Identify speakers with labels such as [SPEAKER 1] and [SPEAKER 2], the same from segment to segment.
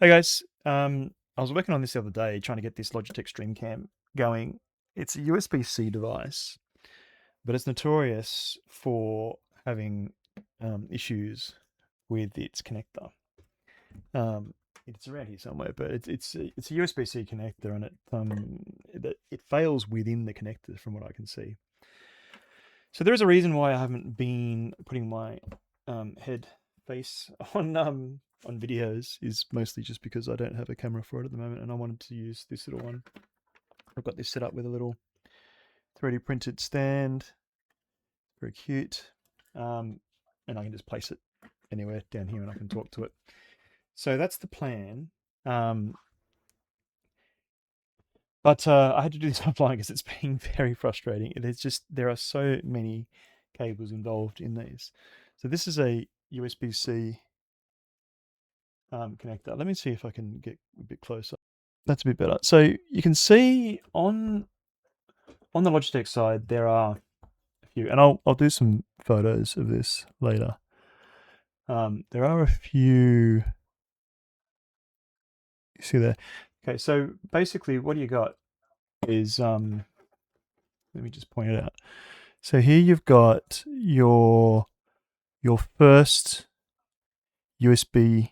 [SPEAKER 1] Hey guys, I was working on this the other day trying to get this Logitech Streamcam going. It's a USB-C device, but it's notorious for having issues with its connector. Um, it's around here somewhere, but it's a USB-C connector, and it fails within the connector, from what I can see. So there is a reason why I haven't been putting my head face on videos, is mostly just because I don't have a camera for it at the moment, and I wanted to use this little one. I've got this set up with a little 3D printed stand, very cute, and I can just place it anywhere down here and I can talk to it. So that's the plan. But I had to do this offline because it's been very frustrating. There are so many cables involved in these. So this is a USB-C connector. Let me see if I can get a bit closer. That's a bit better. So you can see on the Logitech side there are a few, and I'll do some photos of this later. There are a few. You see there? Okay, so basically what you got is let me just point it out. So here you've got your first USB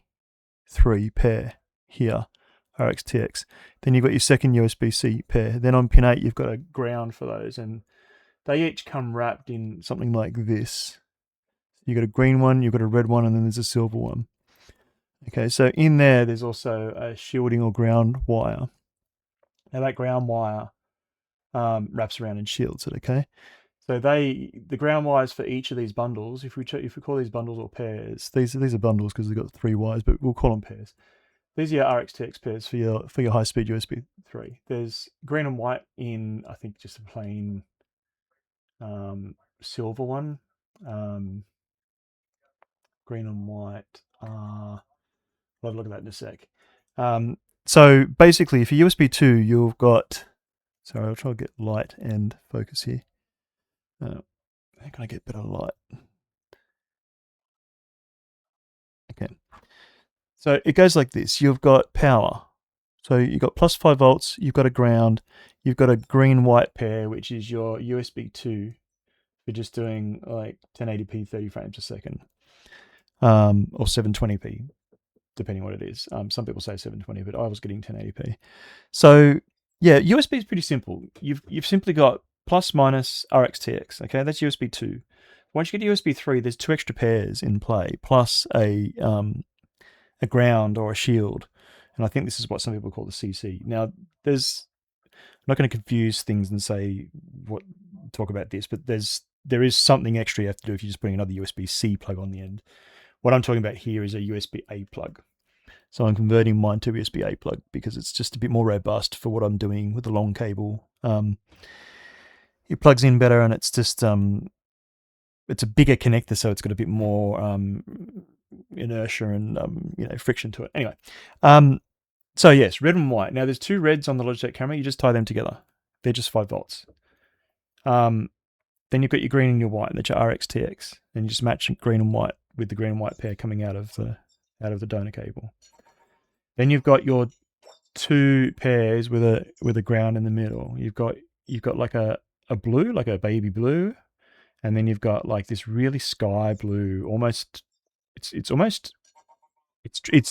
[SPEAKER 1] 3 pair here, RxTX. Then you've got your second USB-C pair. Then on pin 8 you've got a ground for those, and they each come wrapped in something like this. You've got a green one, you've got a red one, and then there's a silver one. Okay, so in there's also a shielding or ground wire. Now that ground wire wraps around and shields it, okay? So the ground wires for each of these bundles, if we call these bundles or pairs, these are bundles because they've got 3 wires, but we'll call them pairs. These are your RxTX pairs for your high-speed USB 3. There's green and white in, I think, just a plain silver one. Green and white. I'll have a look at that in a sec. So basically, for USB 2, you've got. Sorry, I'll try to get light and focus here. How can I get better light? Okay. So it goes like this. You've got power. So you've got plus 5 volts, you've got a ground, you've got a green-white pair, which is your USB 2 for just doing like 1080p 30 frames a second, or 720p, depending what it is. Some people say 720, but I was getting 1080p. So yeah, USB is pretty simple. You've simply got plus minus RxTX. Okay, that's USB 2. Once you get to USB 3, there's 2 extra pairs in play, plus a ground or a shield. And I think this is what some people call the CC. Now, I'm not going to confuse things and talk about this, but there is something extra you have to do if you just bring another USB-C plug on the end. What I'm talking about here is a USB A plug. So I'm converting mine to a USB A plug because it's just a bit more robust for what I'm doing with the long cable. It plugs in better, and it's just it's a bigger connector, so it's got a bit more inertia and friction to it. Anyway, so yes, red and white. Now there's 2 reds on the Logitech camera. You just tie them together. They're just 5 volts. Then you've got your green and your white, that's your RxTX, and you just match green and white with the green and white pair coming out of the donor cable. Then you've got your 2 pairs with a ground in the middle. You've got like a blue, like a baby blue, and then you've got like this really sky blue, almost. It's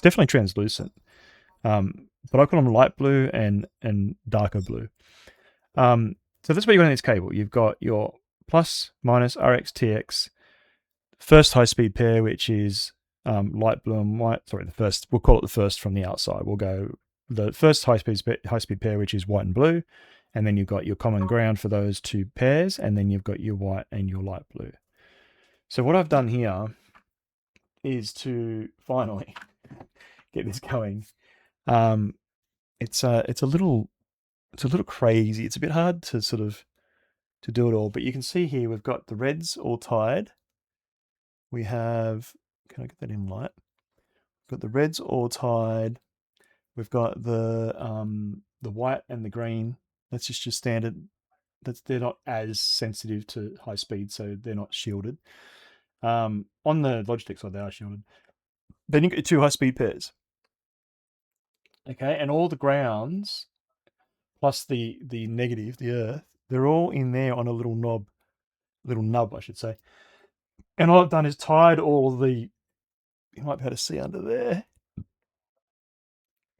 [SPEAKER 1] definitely translucent, but I call them light blue and darker blue. So that's what you've got in this cable. You've got your plus minus RxTX first high-speed pair, which is light blue and white. Sorry, we'll call it the first from the outside. We'll go the first high-speed pair, which is white and blue, and then you've got your common ground for those 2 pairs, and then you've got your white and your light blue. So what I've done here is to finally get this going. It's a little crazy. It's a bit hard to to do it all, but you can see here we've got the reds all tied. We have, can I get that in light? We've got the reds all tied. We've got the white and the green. That's just your standard. They're not as sensitive to high speed, so they're not shielded. On the Logitech side, they are shielded. Then you get 2 high speed pairs. Okay, and all the grounds plus the negative, the earth, they're all in there on a little nub, I should say. And all I've done is tied all the, you might be able to see under there.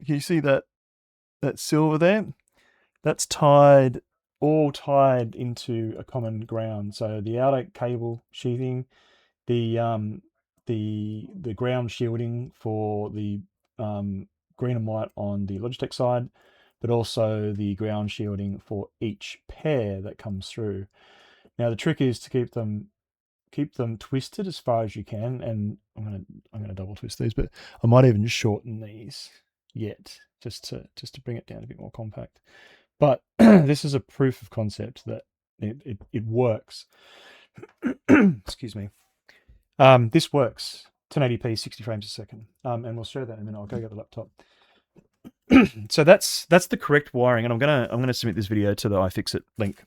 [SPEAKER 1] Can you see that silver there? That's all tied into a common ground. So the outer cable sheathing, the ground shielding for the green and white on the Logitech side, but also the ground shielding for each pair that comes through. Now the trick is to keep them twisted as far as you can, and I'm gonna double twist these, but I might even shorten these yet just to bring it down a bit more compact. But this is a proof of concept that it works. Excuse me. This works 1080p 60 frames a second, and we'll show that in a minute. I'll go get the laptop. So that's the correct wiring, and I'm gonna submit this video to the iFixit link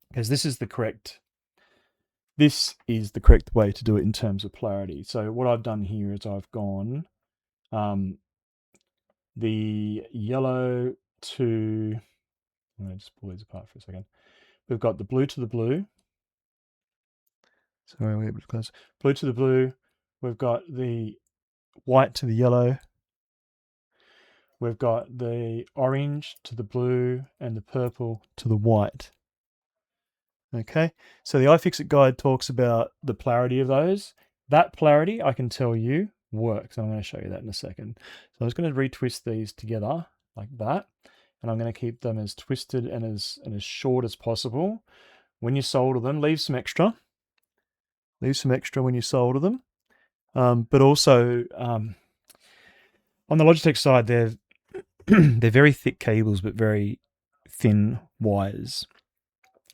[SPEAKER 1] because this is the correct way to do it in terms of polarity. So what I've done here is I've gone the yellow to, I'm going to just pull these apart for a second. We've got the blue to the blue. Sorry, we're able to close. Blue to the blue. We've got the white to the yellow. We've got the orange to the blue and the purple to the white. Okay, so the iFixit guide talks about the polarity of those. That polarity, I can tell you, works. I'm going to show you that in a second. So I'm just going to retwist these together like that, and I'm going to keep them as twisted and as short as possible. When you solder them, leave some extra. Leave some extra when you solder them. But also, on the Logitech side, they're very thick cables, but very thin wires.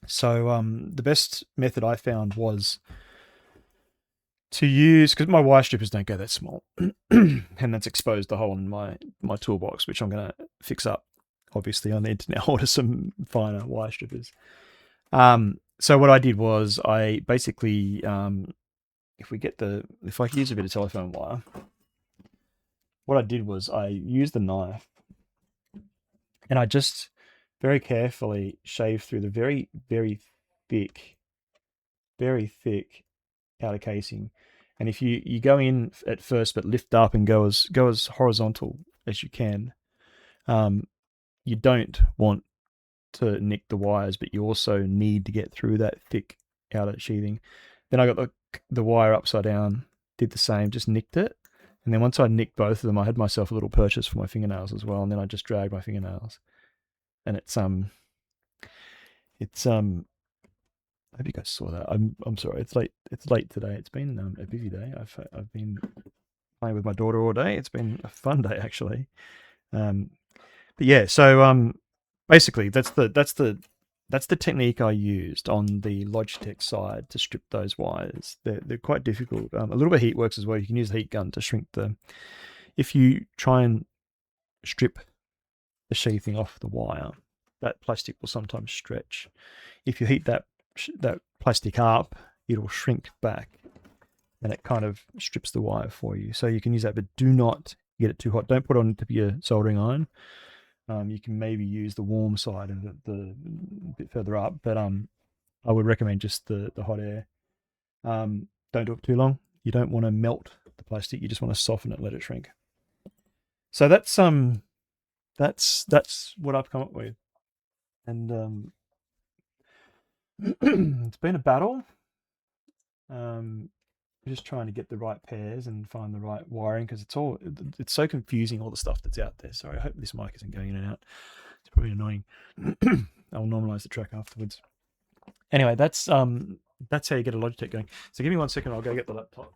[SPEAKER 1] So the best method I found was to use, because my wire strippers don't go that small, and that's exposed the hole in my toolbox, which I'm going to fix up. Obviously, I need to now order some finer wire strippers. So what I did was I basically, if I could use a bit of telephone wire, what I did was I used the knife and I just very carefully shaved through the very, very thick outer casing. And if you go in at first but lift up and go as horizontal as you can, you don't want to nick the wires, but you also need to get through that thick outer sheathing. Then I got the wire upside down, did the same, just nicked it. And then once I nicked both of them, I had myself a little purchase for my fingernails as well. And then I just dragged my fingernails. And it's I hope you guys saw that. I'm sorry. It's late today. It's been a busy day. I've been playing with my daughter all day. It's been a fun day actually. But yeah, so basically that's the technique I used on the Logitech side to strip those wires. They're quite difficult. A little bit of heat works as well. You can use a heat gun to shrink them. If you try and strip the sheathing off the wire, that plastic will sometimes stretch. If you heat that plastic up, it'll shrink back, and it kind of strips the wire for you. So you can use that, but do not get it too hot. Don't put it on your soldering iron. You can maybe use the warm side and the bit further up, but I would recommend just the hot air. Don't do it too long. You don't want to melt the plastic. You just want to soften it, let it shrink. So that's what I've come up with, and it's been a battle. Just trying to get the right pairs and find the right wiring, because it's so confusing, all the stuff that's out there. Sorry, I hope this mic isn't going in and out. It's probably annoying. I'll normalize the track afterwards. Anyway, that's how you get a Logitech going. So give me 1 second, I'll go get the laptop.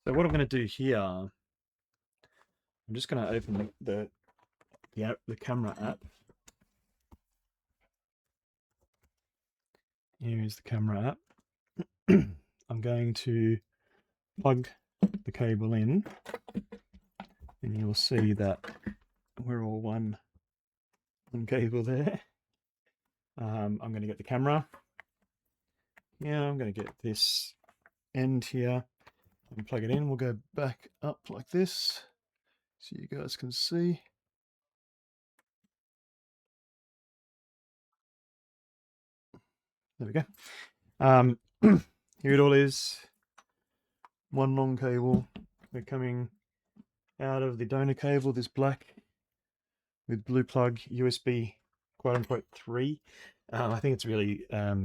[SPEAKER 1] So what I'm going to do here, I'm just going to open the camera app. Here is the camera app. I'm going to plug the cable in, and you'll see that we're all one cable there. I'm going to get the camera. Yeah, I'm going to get this end here and plug it in. We'll go back up like this so you guys can see. There we go. Here it all is. One long cable. We're coming out of the donor cable, this black with blue plug USB quote unquote 3. I think it's really a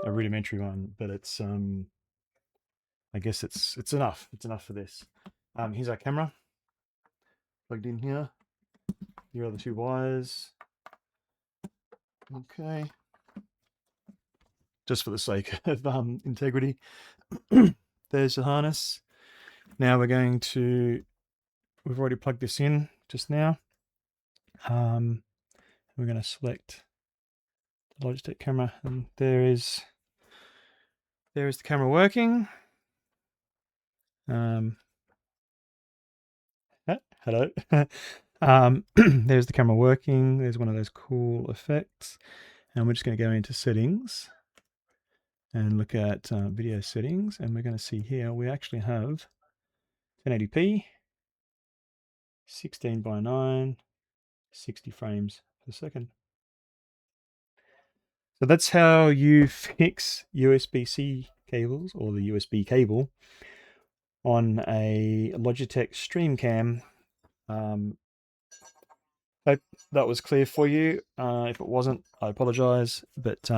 [SPEAKER 1] rudimentary one, but it's I guess it's enough. It's enough for this. Here's our camera plugged in here. Here are the two wires. Okay. Just for the sake of integrity. There's the harness. Now we're going to, we've already plugged this in just now. We're going to select the Logitech camera, and there is the camera working. Hello. There's the camera working. There's one of those cool effects. And we're just going to go into settings and look at video settings. And we're going to see here, we actually have 1080p, 16:9, 60 frames per second. So that's how you fix USB-C cables, or the USB cable, on a Logitech Streamcam. Hope that was clear for you. If it wasn't, I apologize, but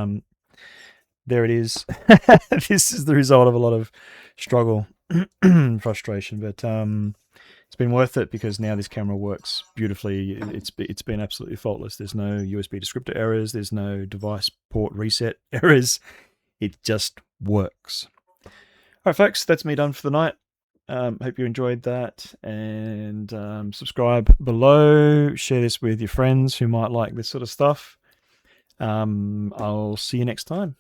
[SPEAKER 1] there it is. This is the result of a lot of struggle and frustration, but it's been worth it because now this camera works beautifully. It's been absolutely faultless. There's no USB descriptor errors. There's no device port reset errors. It just works. All right, folks, that's me done for the night. Hope you enjoyed that, and subscribe below. Share this with your friends who might like this sort of stuff. I'll see you next time.